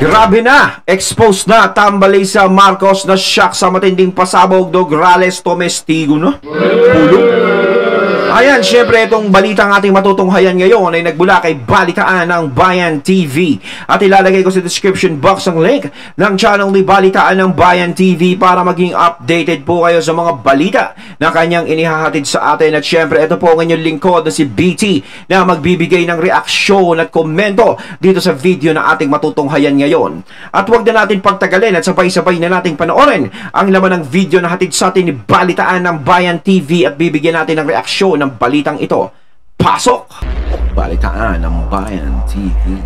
Grabe na! Exposed na tambali sa Marcos na shock sa matinding pasabog do Grales Tomestigo, no? Pulo. Ayan, syempre itong balitang ating matutunghayan ngayon ay nagbula kay Balitaan ng Bayan TV. At ilalagay ko sa description box ang link ng channel ni Balitaan ng Bayan TV para maging updated po kayo sa mga balita na kanyang inihahatid sa atin. At syempre ito po ang inyong lingkod na si BT na magbibigay ng reaksyon at komento dito sa video na ating matutunghayan ngayon. At huwag na natin pagtagalin at sabay-sabay na nating panoorin ang laman ng video na hatid sa atin ni Balitaan ng Bayan TV at bibigyan natin ng reaksyon ng balitang ito. Pasok! Balitaan ng Bayan TV.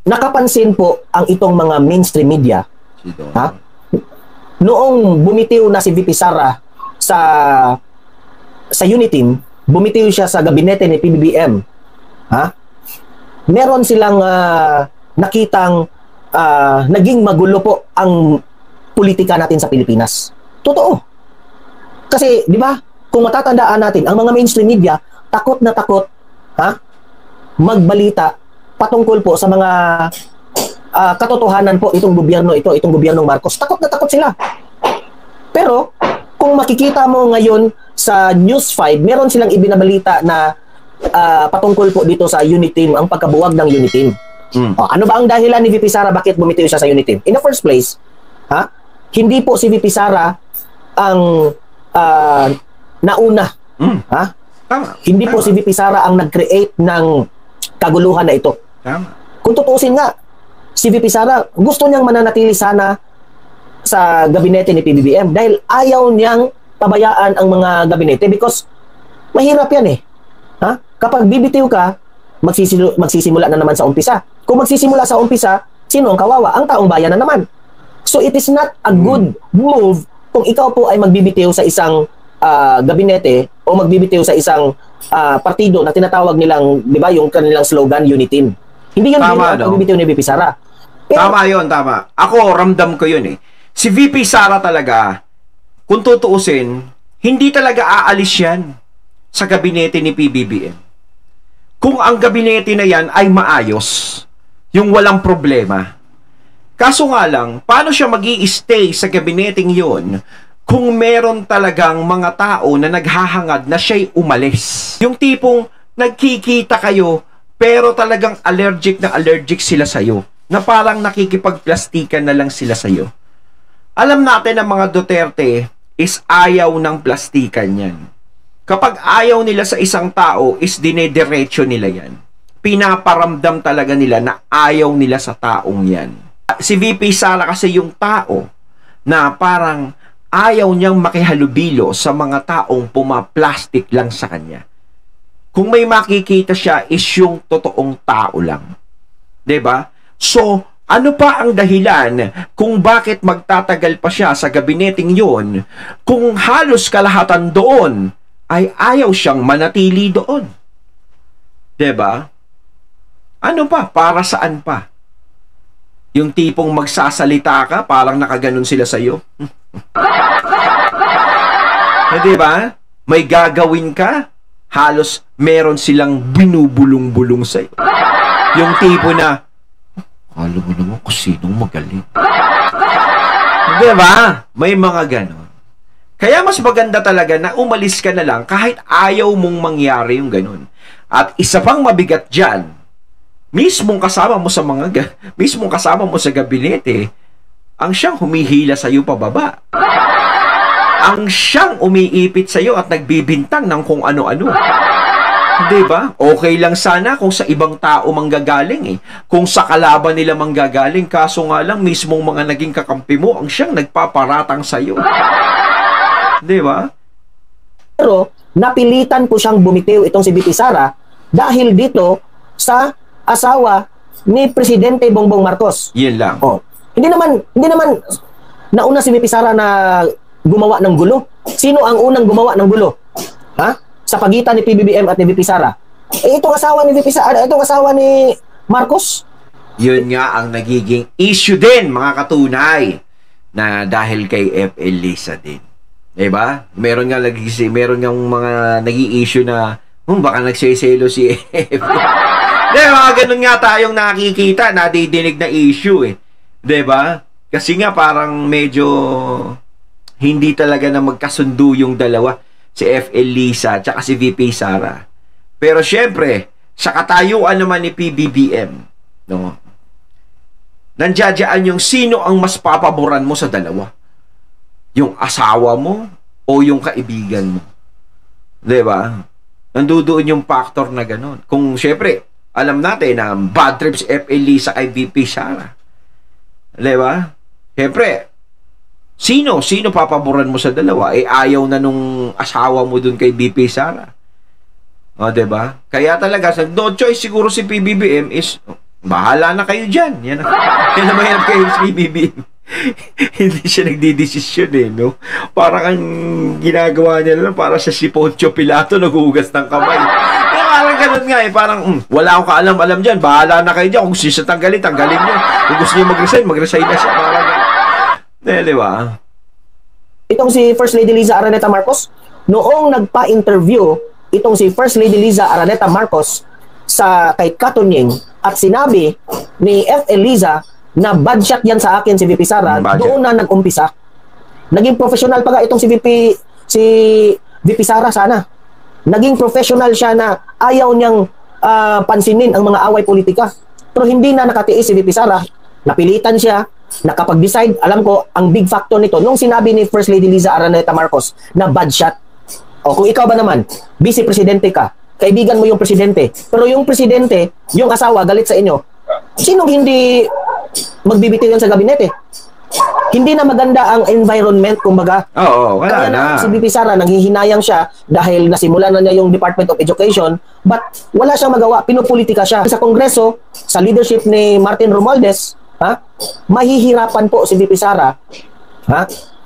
Nakapansin po ang itong mga mainstream media, ha? Noong bumitiw na si VP Sara sa Uniteam, bumitiw siya sa gabinete ni PBBM, ha? Meron silang nakitang naging magulo po ang politika natin sa Pilipinas. Totoo. Kasi, di ba, kung matatandaan natin, ang mga mainstream media, takot na takot, ha, magbalita patungkol po sa mga katotohanan po itong gobyerno ito, itong gobyernong Marcos. Takot na takot sila. Pero, kung makikita mo ngayon sa News 5, meron silang ibinabalita na patungkol po dito sa Uniteam, ang pagkabuwag ng Uniteam. Ano ba ang dahilan ni VP Sara bakit bumitiw siya sa Uniteam? In the first place, ha, hindi po si VP Sara ang nauna. Ha? Tama. Hindi po si VP Sara ang nag-create ng kaguluhan na ito. Tama. Kung tutuusin nga, si VP Sara gusto niyang mananatili sana sa gabinete ni PBBM dahil ayaw niyang pabayaan ang mga gabinete because mahirap yan eh. Ha? Kapag bibitiw ka, magsisimula na naman sa umpisa. Kung magsisimula sa umpisa, sino ang kawawa? Ang taong bayan na naman. So it is not a good move kung ikaw po ay magbibitiw sa isang gabinete o magbibitiw sa isang partido na tinatawag nilang, di ba, yung kanilang slogan, Uniteam. Hindi yun ang pagbibitiw ni VP Sara. Pero, tama yun, tama. Ako, ramdam ko yun eh. Si VP Sara talaga, kung tutuusin, hindi talaga aalis yan sa gabinete ni PBBM. Kung ang gabinete na yan ay maayos, yung walang problema. Kaso nga lang, paano siya mag-i-stay sa gabineteng yun kung meron talagang mga tao na naghahangad na siya'y umalis? Yung tipong nagkikita kayo pero talagang allergic na allergic sila sa'yo. Na parang nakikipagplastikan na lang sila sa'yo. Alam natin ang mga Duterte is ayaw ng plastikan yan. Kapag ayaw nila sa isang tao is dinediretso nila yan. Pinaparamdam talaga nila na ayaw nila sa taong yan. Si VP Sara kasi yung tao na parang ayaw niyang makihalubilo sa mga taong pumaplastic lang sa kanya. Kung may makikita siya is yung totoong tao lang. 'Di ba? So, ano pa ang dahilan kung bakit magtatagal pa siya sa gabineteng yun kung halos kalahatan doon ay ayaw siyang manatili doon? 'Di ba? Ano pa? Para saan pa? Yung tipong magsasalita ka, parang nakaganon sila sa'yo. Di ba? May gagawin ka, halos meron silang binubulong-bulong sa'yo. Yung tipo na, alam mo naman kung sinong magaling. Di ba? May mga ganon. Kaya mas maganda talaga na umalis ka na lang kahit ayaw mong mangyari yung ganon. At isa pang mabigat dyan, mismong kasama mo sa gabinete, ang siyang humihila sa iyo pababa. Ang siyang umiipit sa iyo at nagbibintang ng kung ano-ano. 'Di ba? Okay lang sana kung sa ibang tao manggagaling eh. Kung sa kalaban nila manggagaling, kaso nga lang mismong mga naging kakampi mo ang siyang nagpaparatang sa iyo. 'Di ba? Pero napilitan po siyang bumitiw itong si VP Sara dahil dito sa asawa ni Presidente Bongbong Marcos. Yan lang. Oh. Hindi naman nauna si VP Sara na gumawa ng gulo. Sino ang unang gumawa ng gulo? Ha? Sa pagitan ni PBBM at ni VP Sara. Itong asawa ni VP Sara, itong asawa ni Marcos. Yun nga ang nagiging issue din, mga katunay, na dahil kay FL Lisa din. Diba? Meron nga mga nag-i-issue na baka nagsiselo si FL. Mga ganun nga tayong nakikita, nadidinig na issue eh. 'Di ba? Kasi nga parang medyo hindi talaga na magkasundo yung dalawa, si FL Lisa at si VP Sara. Pero syempre, sa katayuan naman ni PBBM, no? Nandiyadyaan yung sino ang mas papaboran mo sa dalawa. Yung asawa mo o yung kaibigan mo. 'Di ba? Nandudoon yung factor na gano'n. Kung syempre, alam natin na bad trips FL Lisa kay VP Sara. 'Di ba? Syempre, sino papaboran mo sa dalawa? Ayaw na nung asawa mo dun kay VP Sara. O, 'di ba? Kaya talaga, no choice siguro si PBBM is, bahala na kayo dyan. Yan na mahirap kayo si PBBM. Hindi siya nagdidesisyon no? Parang ang ginagawa niya lang, para siya si Poncio Pilato, naghuhugas ng kamay. Kaya parang ganun nga parang, wala akong kaalam-alam dyan, bahala na kayo dyan. Kung gusto siya tanggalin niyo. Kung gusto niyo mag-resign na siya. Parang, di ba? Itong si First Lady Liza Araneta Marcos, noong nagpa-interview, itong si First Lady Liza Araneta Marcos sa kay Katunying, at sinabi ni FL Liza na bad shot yan sa akin si VP Sara, doon na nag-umpisa. Naging professional pa nga itong si VP Sara sana. Naging professional siya na ayaw niyang pansinin ang mga away politika. Pero hindi na nakatiis si VP Sara. Napilitan siya, nakapag-decide. Alam ko, ang big factor nito, nung sinabi ni First Lady Liza Araneta Marcos na bad shot. O kung ikaw ba naman, vice presidente ka, kaibigan mo yung presidente, pero yung presidente, yung asawa, galit sa inyo, sinong hindi magbibitiw yan sa gabinete? Hindi na maganda ang environment, kumbaga. Oo, wala kaya na. Si VP Sara, nanghihinayang siya dahil nasimulan na niya yung Department of Education, but wala siyang magawa, pinupolitika siya. Sa Kongreso, sa leadership ni Martin Romualdez, mahihirapan po si VP Sara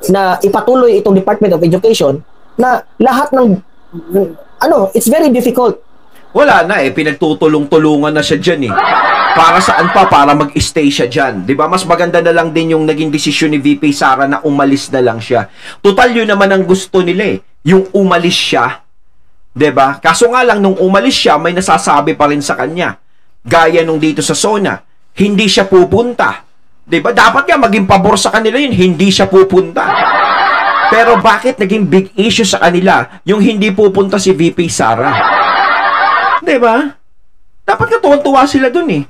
na ipatuloy itong Department of Education na lahat ng it's very difficult. Wala na pinagtutulong-tulungan na siya dyan Para saan pa? Para mag-stay siya dyan. Diba? Mas maganda na lang din yung naging desisyon ni VP Sara na umalis na lang siya. Total yun naman ang gusto nila yung umalis siya. Diba? Kaso nga lang, nung umalis siya, may nasasabi pa rin sa kanya. Gaya nung dito sa SONA, hindi siya pupunta. Diba? Dapat nga maging pabor sa kanila yun, hindi siya pupunta. Pero bakit naging big issue sa kanila yung hindi pupunta si VP Sara? Diba? Dapat ka tuwan-tuwa sila dun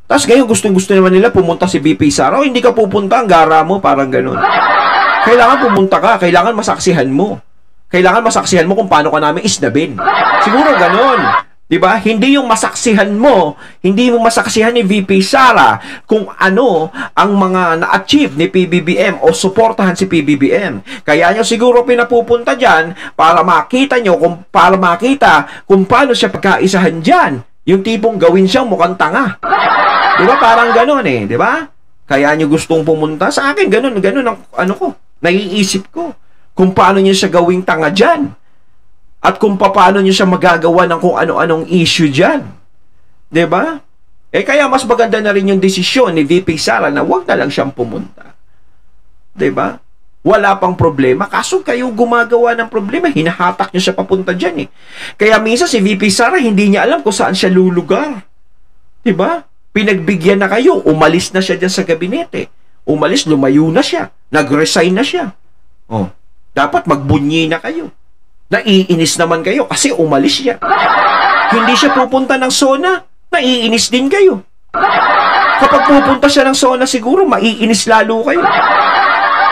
Tapos ngayon gustong-gusto naman nila pumunta si VP Sara. O hindi ka pupunta, ang gara mo, parang ganun. Kailangan pumunta ka, kailangan masaksihan mo. Kailangan masaksihan mo kung paano ka namin isnabin. Siguro ganun. Diba? Hindi yung masaksihan mo, hindi mo masaksihan ni VP Sara kung ano ang mga na-achieve ni PBBM o suportahan si PBBM. Kaya nyo siguro pinapupunta dyan para makita kung paano siya pagkaisahan dyan. Yung tipong gawin siyang mukhang tanga. Diba? Parang ganun diba? Kaya nyo gustong pumunta sa akin, ganun ang naiisip ko. Kung paano niya siya gawing tanga dyan. At kung paano niya siya magagawa ng kung ano-anong issue dyan. Diba? Kaya mas maganda na rin yung desisyon ni VP Sara na wag na lang siyang pumunta. Diba? Wala pang problema. Kaso kayo gumagawa ng problema, hinahatak niya siya papunta dyan Kaya minsan si VP Sara hindi niya alam kung saan siya lulugar. Diba? Pinagbigyan na kayo, umalis na siya dyan sa gabinete. Umalis, lumayo na siya. Nag-resign na siya. Dapat magbunyi na kayo. Naiinis naman kayo kasi umalis siya. Hindi siya pupunta ng SONA, naiinis din kayo. Kapag pupunta siya ng SONA, siguro maiinis lalo kayo.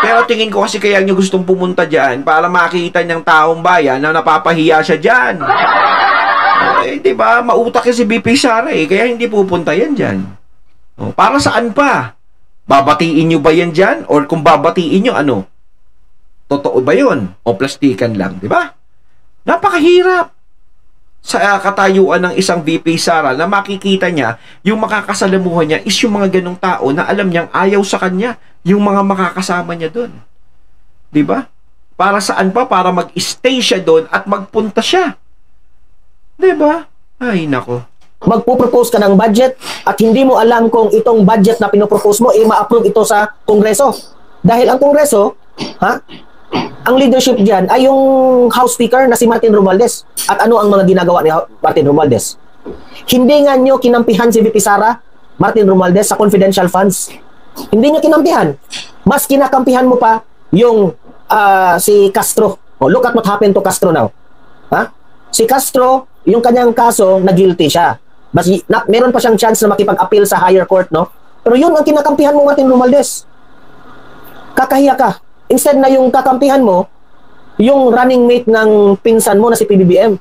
Pero tingin ko kasi kaya niyo gustong pumunta dyan para makita niyang taong bayan na napapahiya siya dyan. Diba? Mautak si VP Sara kaya hindi pupunta yan dyan. Para saan pa? Babatiin niyo ba yan dyan? Or kung babatiin niyo, totoo ba yun? O plastikan lang, diba? Napakahirap sa katayuan ng isang VP Sara na makikita niya yung makakasalamuhan niya is yung mga ganong tao na alam niyang ayaw sa kanya yung mga makakasama niya doon. Diba? Para saan pa? Para mag-stay siya doon at magpunta siya. Diba? Ay, nako. Magpo-propose ka ng budget at hindi mo alam kung itong budget na pinopropose mo ma-approve ito sa Kongreso. Dahil ang Kongreso, ang leadership dyan ay yung House Speaker na si Martin Romualdez. At ano ang mga ginagawa ni Martin Romualdez? Hindi nga nyo kinampihan si VP Sara Martin Romualdez sa confidential funds. Hindi nyo kinampihan. Mas kinakampihan mo pa yung si Castro. Oh, look at what happened to Castro now. Ha? Si Castro, yung kanyang kaso, na guilty siya. Meron pa siyang chance na makipag-appeal sa higher court, no? Pero yun ang kinakampihan mo, Martin Romualdez. Kakahiya ka. Instead na yung kakampihan mo, yung running mate ng pinsan mo na si PBBM.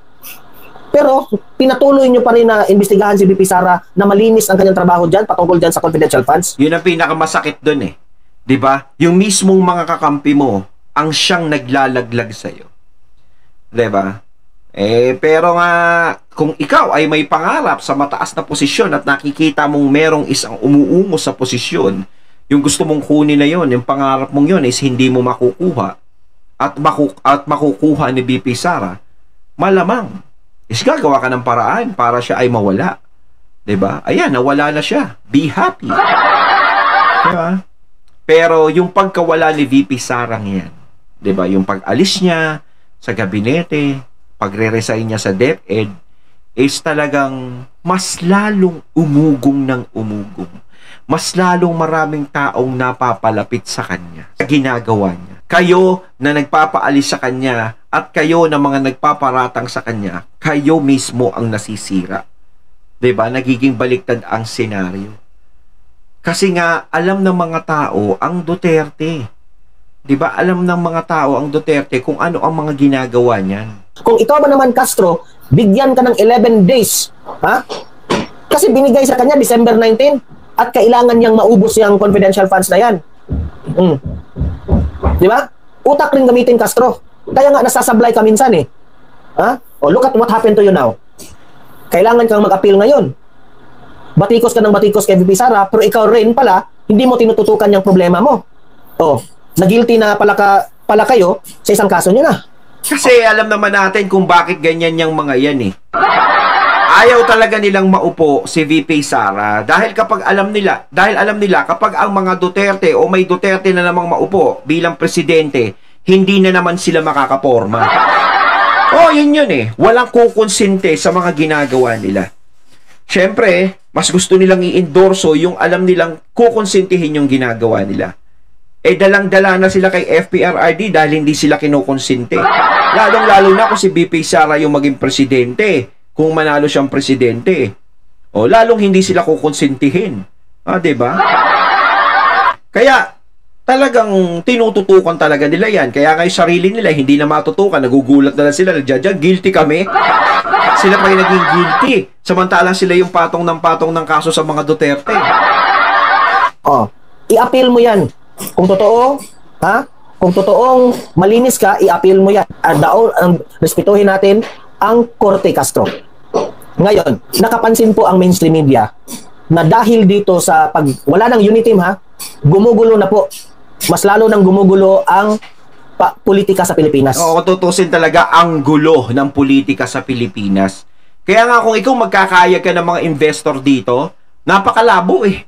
Pero, pinatuloy nyo pa rin na imbestigahan si VP Sara na malinis ang kanyang trabaho dyan, patungkol dyan sa confidential funds. Yun ang pinakamasakit dun eh. 'Di ba? Yung mismong mga kakampi mo ang siyang naglalaglag sa'yo. 'Di ba? Pero nga, kung ikaw ay may pangarap sa mataas na posisyon at nakikita mong merong isang umuungo sa posisyon, yung gusto mong kunin na yon, yung pangarap mong yon is hindi mo makukuha at makukuha ni VP Sara, malamang is gagawa ka ng paraan para siya ay mawala. 'Di ba? Ayan, nawala na siya. Be happy. 'Di ba? Pero yung pagkawala ni VP Sarang yan, 'di ba? Yung pag-alis niya sa gabinete, pagre-resign niya sa DepEd, is talagang mas lalong umugong ng umugong. Mas lalong maraming taong napapalapit sa kanya, sa ginagawa niya. Kayo na nagpapaalis sa kanya at kayo na mga nagpaparatang sa kanya, kayo mismo ang nasisira. 'Di ba? Nagiging baliktad ang senaryo. Kasi nga, alam ng mga tao ang Duterte. 'Di ba? Alam ng mga tao ang Duterte kung ano ang mga ginagawa niyan. Kung ikaw ba naman, Castro, bigyan ka ng 11 days. Ha? Kasi binigay sa kanya December 19 at kailangan niyang maubos yung confidential funds na yan. Di ba? Utak rin gamitin, Castro. Kaya nga nasasablay ka minsan eh. Ha? Oh, look at what happened to you now. Kailangan kang mag-appeal ngayon. Batikos ka ng batikos kay VP Sara, pero ikaw rin pala, hindi mo tinututukan yung problema mo. Oh, na-guilty na pala kayo sa isang kaso nyo na. Kasi alam naman natin kung bakit ganyan yung mga yan eh. Ayaw talaga nilang maupo si VP Sara dahil alam nila kapag ang mga Duterte o may Duterte na namang maupo bilang presidente, hindi na naman sila makakaporma. Oh, yun eh. Walang kukonsente sa mga ginagawa nila. Siyempre, mas gusto nilang i-endorso yung alam nilang kukonsentihin yung ginagawa nila. Dalang-dala na sila kay FPRRD dahil hindi sila kinukonsente. Lalong-lalo na kung si VP Sara yung maging presidente, kung manalo siyang presidente. O, lalong hindi sila kukonsentihin. Diba? Kaya, talagang tinututukan talaga nila yan. Kaya ngayon sarili nila, hindi na matutukan. Nagugulat na lang sila. Nagdyan, guilty kami. Sila pa yung naging guilty. Samantalang sila yung patong ng kaso sa mga Duterte. Oh, i-appeal mo yan. Kung totoo, kung totoong malinis ka, i-appeal mo yan. Respetuhin natin ang Korte, Castro. Ngayon, nakapansin po ang mainstream media na dahil dito sa wala ng unity team, gumugulo na po. Mas lalo nang gumugulo ang politika sa Pilipinas. Oo, tutusin talaga ang gulo ng politika sa Pilipinas. Kaya nga kung ikaw magkakaya ka ng mga investor dito, napakalabo eh.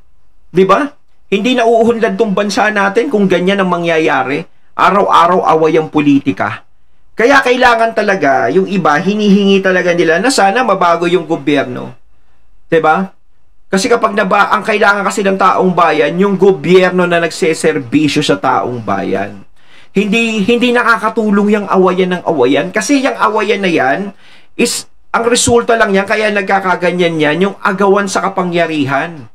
'Di ba? Hindi na uuunlad tong bansa natin kung ganyan ang mangyayari. Araw-araw away ang politika. Kaya kailangan talaga, yung iba, hinihingi talaga nila na sana mabago yung gobyerno. 'Di ba? Kasi kapag ang kailangan kasi ng taong bayan, yung gobyerno na nagseserbisyo sa taong bayan. Hindi nakakatulong yung awayan ng awayan. Kasi yung awayan na yan, is, ang resulta lang yan, kaya nagkakaganyan yan, yung agawan sa kapangyarihan.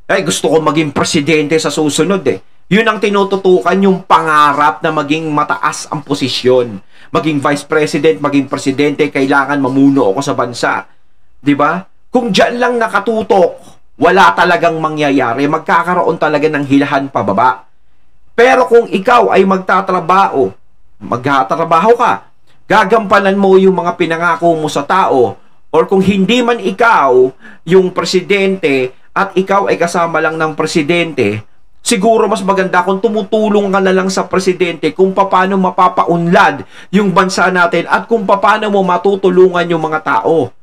Gusto ko maging presidente sa susunod eh. Yun ang tinututukan, yung pangarap na maging mataas ang posisyon. Maging vice president, maging presidente, kailangan mamuno ako sa bansa. 'Di ba? Kung diyan lang nakatutok, wala talagang mangyayari. Magkakaroon talaga ng hilahan pababa. Pero kung ikaw ay magtatrabaho ka, gagampanan mo yung mga pinangako mo sa tao, or kung hindi man ikaw yung presidente at ikaw ay kasama lang ng presidente, siguro mas maganda kung tumutulong ka na lang sa presidente kung paano mapapaunlad yung bansa natin at kung paano mo matutulungan yung mga tao.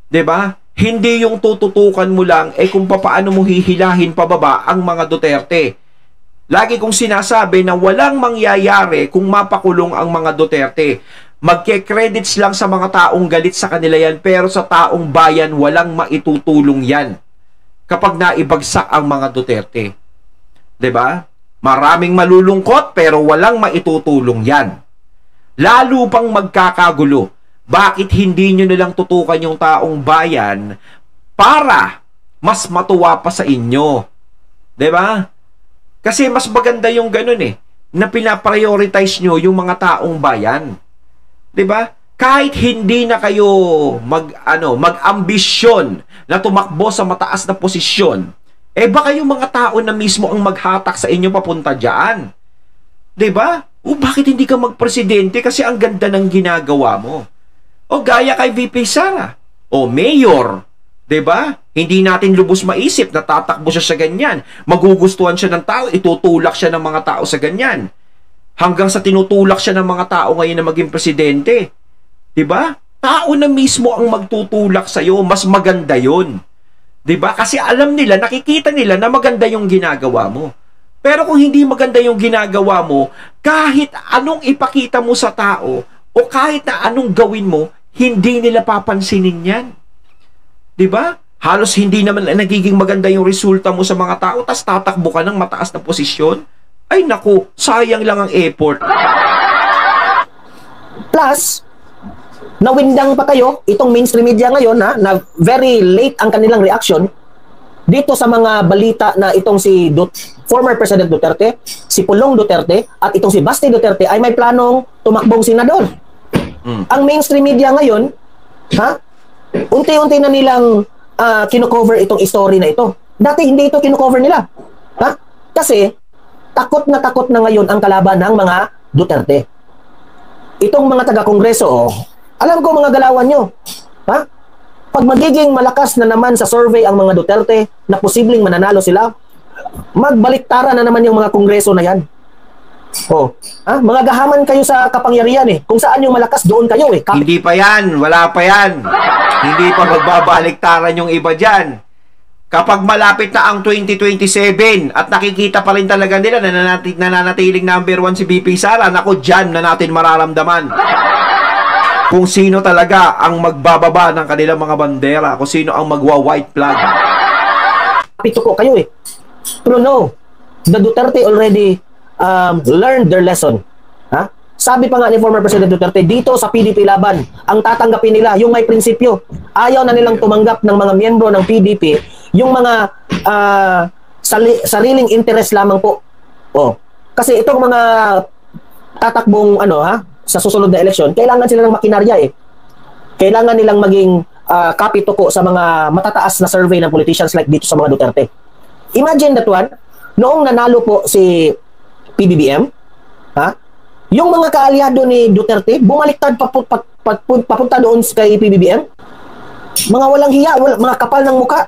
'Di ba? Hindi yung tututukan mo lang kung paano mo hihilahin pababa ang mga Duterte. Lagi kong sinasabi na walang mangyayari kung mapakulong ang mga Duterte. Magke-credits lang sa mga taong galit sa kanila yan, pero sa taong bayan, walang maitutulong yan kapag naibagsak ang mga Duterte. 'Di ba? Maraming malulungkot pero walang maitutulong yan. Lalo pang magkakagulo. Bakit hindi nyo nilang tutukan yung taong bayan para mas matuwa pa sa inyo? 'Di ba? Kasi mas maganda yung ganun na pinaprioritize nyo yung mga taong bayan. 'Di ba? Kahit hindi na kayo mag-ambisyon na tumakbo sa mataas na posisyon, baka yung mga tao na mismo ang maghatak sa inyo papunta diyan. 'Di ba? O bakit hindi ka magpresidente kasi ang ganda ng ginagawa mo? O gaya kay VP Sara, o mayor, 'di ba? Hindi natin lubos maisip na tatakbo siya sa ganyan. Magugustuhan siya ng tao, itutulak siya ng mga tao sa ganyan. Hanggang sa tinutulak siya ng mga tao ngayon na maging presidente. 'Di ba? Tao na mismo ang magtutulak sa iyo, mas maganda 'yon. 'Di ba? Kasi alam nila, nakikita nila na maganda yung ginagawa mo. Pero kung hindi maganda yung ginagawa mo, kahit anong ipakita mo sa tao o kahit na anong gawin mo, hindi nila papansinin 'yan. 'Di ba? Halos hindi naman nagiging maganda yung resulta mo sa mga tao, tas tatakbo ka ng mataas na posisyon. Ay naku, sayang lang ang effort. Plus, nawindang pa kayo, itong mainstream media ngayon na very late ang kanilang reaction dito sa mga balita na itong si former President Duterte, si Pulong Duterte, at itong si Basti Duterte ay may planong tumakbong senador. Ang mainstream media ngayon, unti-unti na nilang kino-cover itong story na ito. Dati hindi ito kino-cover nila. Kasi takot na ngayon ang kalaban ng mga Duterte. Itong mga taga-kongreso, alam ko mga galawan nyo. Pag magiging malakas na naman sa survey ang mga Duterte na posibleng mananalo sila, magbaliktaran na naman yung mga kongreso na yan. Mga gahaman kayo sa kapangyarihan Kung saan yung malakas, doon kayo Hindi pa yan, wala pa yan. Hindi pa magbabaliktaran yung iba dyan. Kapag malapit na ang 2027 at nakikita pa rin talaga nila na nananatiling number 1 si BP Sara, naku, dyan na natin mararamdaman kung sino talaga ang magbababa ng kanilang mga bandera, kung sino ang magwa-white flag. Pituko kayo Pero no, the Duterte already learned their lesson. Sabi pa nga ni former President Duterte, dito sa PDP laban, ang tatanggapin nila yung may prinsipyo. Ayaw na nilang tumanggap ng mga miyembro ng PDP yung mga sariling interest lamang po. Kasi itong mga tatakbong sa susunod na eleksyon, kailangan sila ng makinarya Kailangan nilang maging kapituko sa mga matataas na survey ng politicians like dito sa mga Duterte. Imagine that one, noong nanalo po si PBBM, yung mga kaalyado ni Duterte, bumaliktad papunta doon kay PBBM. Mga walang hiya, mga kapal ng muka.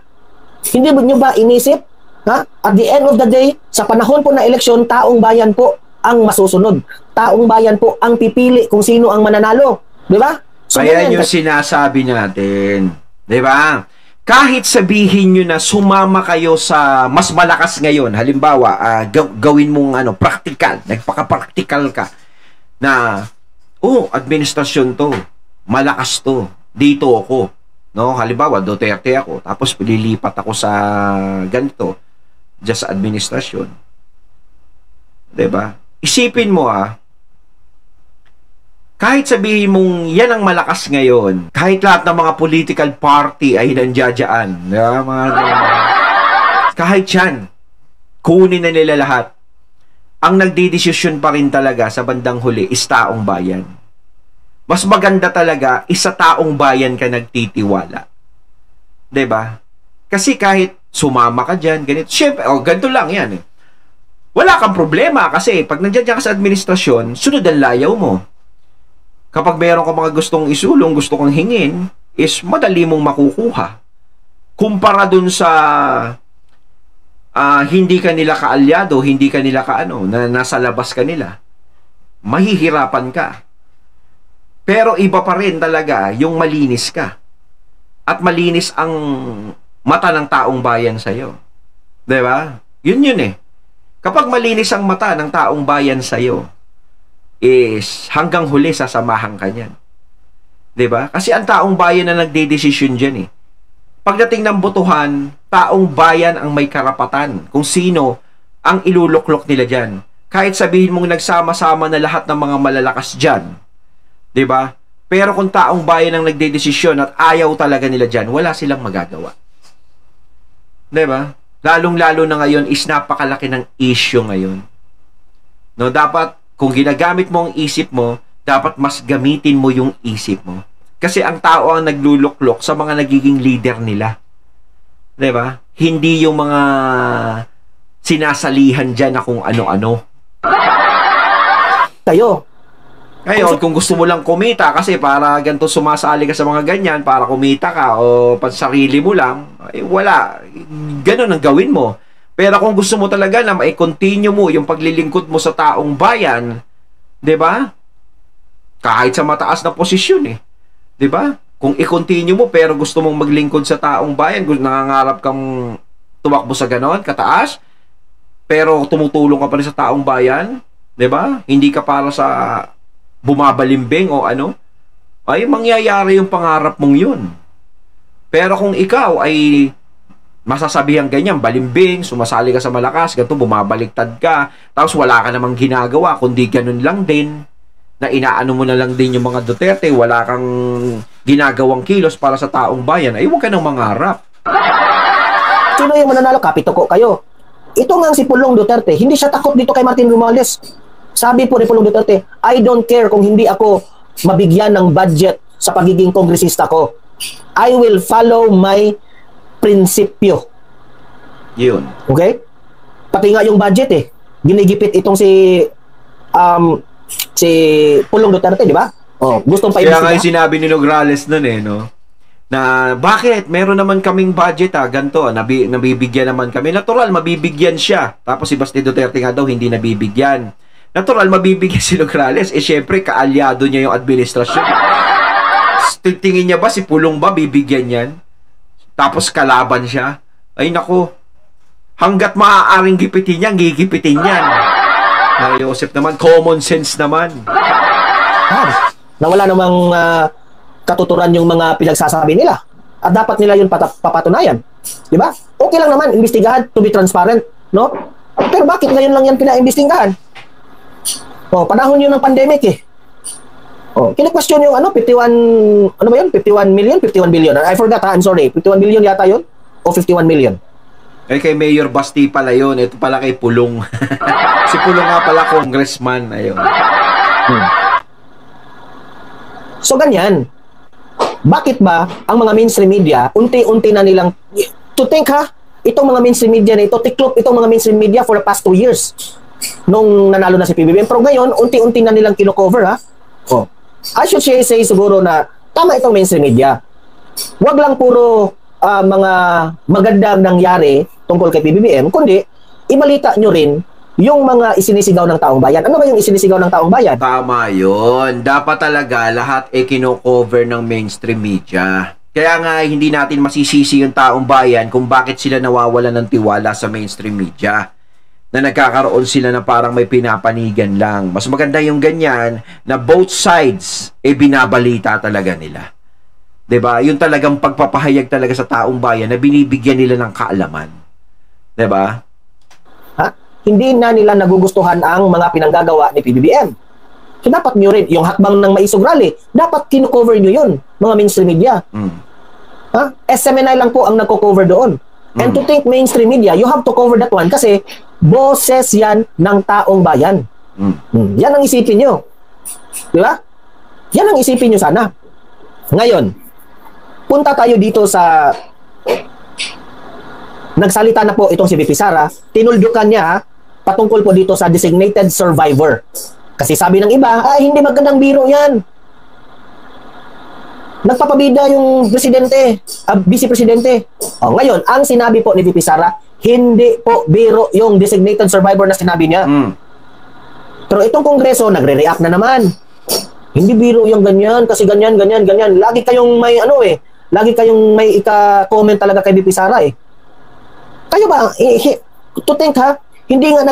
Hindi nyo ba inisip? At the end of the day, sa panahon po na eleksyon, taong bayan po ang masusunod. Taong bayan po ang pipili kung sino ang mananalo. Di ba? So, ayan yung sinasabi natin. Di ba? Kahit sabihin nyo na sumama kayo sa mas malakas ngayon, halimbawa, gawin mong practical, nagpaka-practical ka, na, administrasyon to, malakas to, dito ako. No? Halimbawa, Duterte ako, tapos lilipat ako sa ganito, just sa administrasyon. Diba? Isipin mo kahit sabihin mong yan ang malakas ngayon, kahit lahat ng mga political party ay nandiyadyaan, diba? Kahit yan, kunin na nila lahat. Ang nagdidesisyon pa rin talaga sa bandang huli is taong bayan. Mas maganda talaga isa taong bayan ka nagtitiwala. 'Di ba? Kasi kahit sumama ka diyan, ganito, syempre, ganito lang 'yan Wala kang problema kasi pag nandiyan ka sa administrasyon, sunod ang layaw mo. Kapag meron ka mga gustong isulong, gusto kang hingin, is madali mong makukuha. Kumpara dun sa hindi ka nila kaalyado, hindi ka nila na nasa labas ka nila, mahihirapan ka. Pero iba pa rin talaga yung malinis ka. At malinis ang mata ng taong bayan sa'yo. Diba? Yun Kapag malinis ang mata ng taong bayan sa'yo, is hanggang huli sasamahan ka niyan. 'Di ba? Kasi ang taong bayan na nagdedesisyon diyan eh. Pagdating ng botohan, taong bayan ang may karapatan kung sino ang iluluklok nila diyan. Kahit sabihin mong nagsama-sama na lahat ng mga malalakas diyan, 'di ba? Pero kung taong bayan ang nagdedesisyon at ayaw talaga nila diyan, wala silang magagawa. 'Di ba? Lalong-lalo na ngayon is napakalaki ng issue ngayon. No, dapat kung ginagamit mo ang isip mo, dapat mas gamitin mo yung isip mo. Kasi ang tao ang nagluluklok sa mga nagiging leader nila. 'Di ba? Hindi yung mga sinasalihan diyan na kung ano-ano. Kayo. Ngayon, kung gusto mo lang kumita kasi para ganito sumasali ka sa mga ganyan, para kumita ka o pansarili mo lang, eh, wala. Ganun ang gawin mo. Pero kung gusto mo talaga na ma-continue mo yung paglilingkod mo sa taong bayan, 'di ba? Kahit sa mataas na posisyon eh. 'Di ba? Kung i-continue mo pero gusto mong maglingkod sa taong bayan, nangangarap kang tumakbo sa ganon, kataas, pero tumutulong ka pa rin sa taong bayan, 'di ba? Hindi ka para sa bumabalimbing o ano, ay mangyayari yung pangarap mong yun. Pero kung ikaw ay masasabihan ganyan, balimbing, sumasali ka sa malakas, ganito, bumabaliktad ka, tapos wala ka namang ginagawa, kundi ganun lang din, na inaano mo na lang din yung mga Duterte, wala kang ginagawang kilos para sa taong bayan, ay huwag ka nang mangarap. Sino yung mananalo? Kapituko kayo. Ito nga si Pulong Duterte, hindi siya takot dito kay Martin Romualdez. Sabi po ni Pulong Duterte, I don't care kung hindi ako mabigyan ng budget sa pagiging kongresista ko. I will follow my prinsipyo. Yun. Okay? Pati nga yung budget eh. Ginigipit itong si Pulong Duterte, di ba? Oh, gustong pa kaya nga yung sinabi ni Nograles nun eh, no? Na bakit? Meron naman kaming budget ganito, nabibigyan naman kami. Natural, mabibigyan siya. Tapos si Basti Duterte nga daw hindi nabibigyan. Natural, mabibigyan si Nograles. Eh, syempre, kaalyado niya yung administrasyon. Tingin niya ba, si Pulong ba, bibigyan yan? Tapos kalaban siya? Ay, nako. Hanggat maaaring gipitin yan, gigipitin yan. Joseph naman, common sense naman. Nawala namang katuturan yung mga pinagsasabi nila. At dapat nila yun papatunayan. Di ba? Okay lang naman, imbestigahan to be transparent. No? Pero bakit ngayon lang yan pinaimbestigahan? Panahon yun ng pandemic eh. Kine-question yung 51, ano ba yun? 51 million? 51 billion. I forgot I'm sorry. 51 billion yata yun? O 51 million? Eh, kay Mayor Basti pala yun. Ito pala kay Pulong. Si Pulong nga pala, congressman. Ayun. So, ganyan. Bakit ba ang mga mainstream media, unti-unti na nilang, to think itong mga mainstream media na ito, tiklop itong mga mainstream media for the past 2 years. Nung nanalo na si PBBM. Pero ngayon, unti-unti na nilang kino-cover I should say siguro na tama itong mainstream media. Huwag lang puro mga magandang nangyari tungkol kay PBBM, kundi ibalita nyo rin yung mga isinisigaw ng taong bayan. Ano ba yung isinisigaw ng taong bayan? Tama yun. Dapat talaga lahat kino-cover ng mainstream media. Kaya nga hindi natin masisisi yung taong bayan kung bakit sila nawawalan ng tiwala sa mainstream media. Na nagkakaroon sila na parang may pinapanigan lang. Mas maganda yung ganyan na both sides binabalita talaga nila. 'Di ba? Yung talagang pagpapahayag talaga sa taong bayan na binibigyan nila ng kaalaman. 'Di ba? Hindi na nila nagugustuhan ang mga pinanggagawa ni PBBM. So dapat nyo rin, yung hakbang ng Maisog Rally, dapat kino-cover nyo yun, mga mainstream media. SMNI lang po ang nagko-cover doon. And to think mainstream media, you have to cover that one kasi boses yan ng taong bayan. Yan ang isipin nyo. Di ba? Yan ang isipin nyo sana. Ngayon, punta tayo dito sa nagsalita na po itong si VP Sara, tinuldukan niya patungkol po dito sa designated survivor. Kasi sabi ng iba, hindi magandang biro yan. Nagpapabida yung presidente, vice presidente. Ngayon, ang sinabi po ni VP Sara, hindi po biro yung designated survivor na sinabi niya. Pero itong kongreso, nagre-react na naman. Hindi biro yung ganyan, kasi ganyan. Lagi kayong may lagi kayong may ika-comment talaga kay VP Sara Kayo ba, to think hindi nga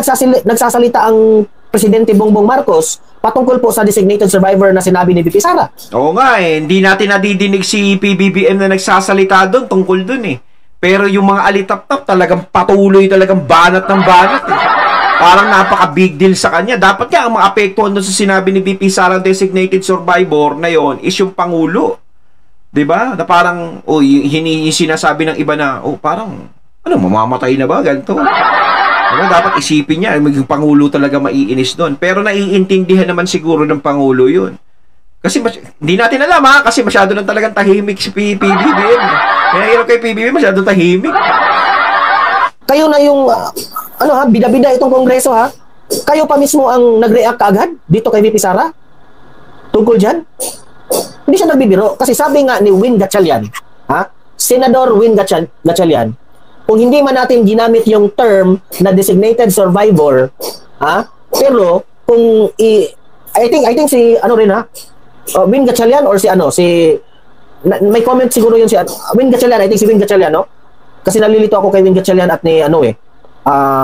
nagsasalita ang Presidente Bongbong Marcos patungkol po sa designated survivor na sinabi ni VP Sara. Oo nga eh, hindi natin nadidinig si PBBM na nagsasalita doon tungkol doon eh. Pero yung mga alitap-tap talagang patuloy, talagang banat ng banat eh. Parang napaka-big deal sa kanya. Dapat nga ang maapektuhan doon sa sinabi ni VP Sara designated survivor na yon is yung Pangulo. 'Di ba? Na parang yung sinasabi ng iba na parang mamamatay na ba ganito? Diba? Dapat isipin niya yung Pangulo talaga maiinis doon. Pero naiintindihan naman siguro ng Pangulo 'yun. Kasi hindi natin alam kasi masyado nang talagang tahimik si PBBM. Kaya hirap kay PBBM masyado tahimik. Kayo na yung bida-bida itong kongreso ha. Kayo pa mismo ang nag-react agad dito kay VP Sara tungkol diyan. Hindi siya nagbibiro kasi sabi nga ni Win Gatchalian, Senador Win Gatchalian, kung hindi man natin ginamit yung term na designated survivor, pero kung I think si Win Gatchalian or may comment siguro yun si Win Gatchalian, I think si Win Gatchalian, no? Kasi nalilito ako kay Win Gatchalian at ni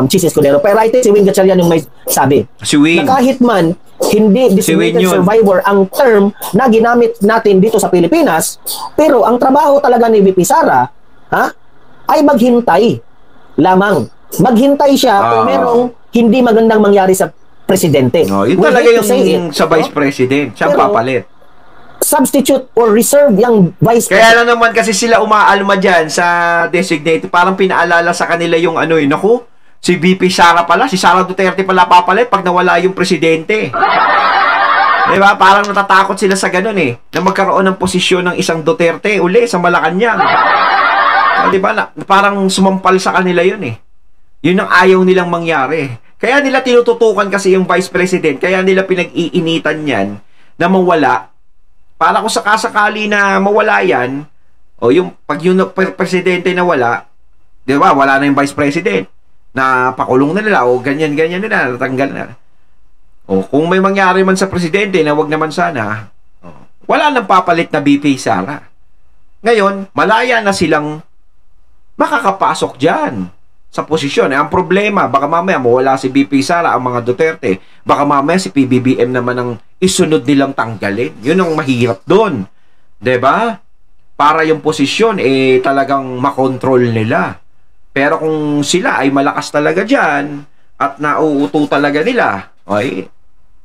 Chis Escudero. Pero I think si Win Gatchalian yung may sabi. Si Win. Na kahit man hindi designated survivor ang term na ginamit natin dito sa Pilipinas, pero ang trabaho talaga ni VP Sara, ay maghintay lamang. Maghintay siya kung merong hindi magandang mangyari sa presidente. Yun talaga yung sa vice president. Siya papalit. Substitute or reserve yung vice president. Kaya lang naman kasi sila umaalma dyan sa designated. Parang pinaalala sa kanila yung naku, si VP Sara pala, si Sara Duterte pala papalit pag nawala yung presidente. Diba? Parang natatakot sila sa ganun na magkaroon ng posisyon ng isang Duterte uli sa Malacanang. Diba? Parang sumampal sa kanila yun Yun ang ayaw nilang mangyari. Kaya nila tinututukan kasi yung vice president, kaya nila pinag-iinitan yan na mawala. Para kung sakasakali na mawala yan, pag yung presidente na wala, di ba, wala na yung vice president, na pakulong na nila, ganyan-ganyan nila, natanggal na. Kung may mangyari man sa presidente na wag naman sana, wala nang papalit na VP Sara. Ngayon, malaya na silang makakapasok dyan sa posisyon. Ang problema, baka mamaya mawala si VP Sara, ang mga Duterte, baka mamaya si PBBM naman ang isunod nilang tanggalin. Yun ang mahirap doon. 'Di ba? Para yung posisyon talagang makontrol nila. Pero kung sila ay malakas talaga diyan at nauuto talaga nila,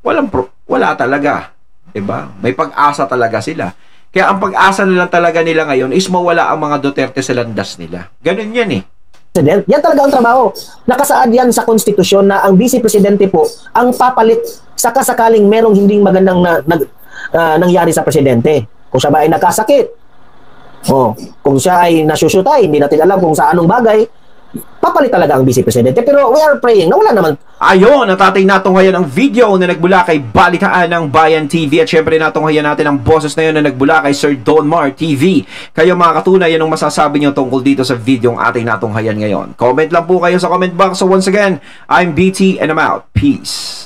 wala talaga. 'Di ba? May pag-asa talaga sila. Kaya ang pag-asa na lang talaga nila ngayon is mawala ang mga Duterte sa landas nila. Ganun yan Yan talaga ang trabaho. Nakasaad yan sa konstitusyon na ang vice presidente po ang papalit sakasakaling merong hindi magandang nangyari sa presidente. Kung siya ba ay nakasakit, kung siya ay nasyusyutay, hindi natin alam kung sa anong bagay, papalit talaga ang vice presidente. Pero we are praying na wala naman. Ayun, natatay natunghayan ang video na nagbula kay Balitaan ng Bayan TV at syempre natunghayan natin ang boses na yun na nagbula kay Sir Don Mar TV. Kayo mga katunay, yan ang masasabi nyo tungkol dito sa video ang ating natunghayan ngayon. Comment lang po kayo sa comment box. So once again, I'm BT and I'm out. Peace.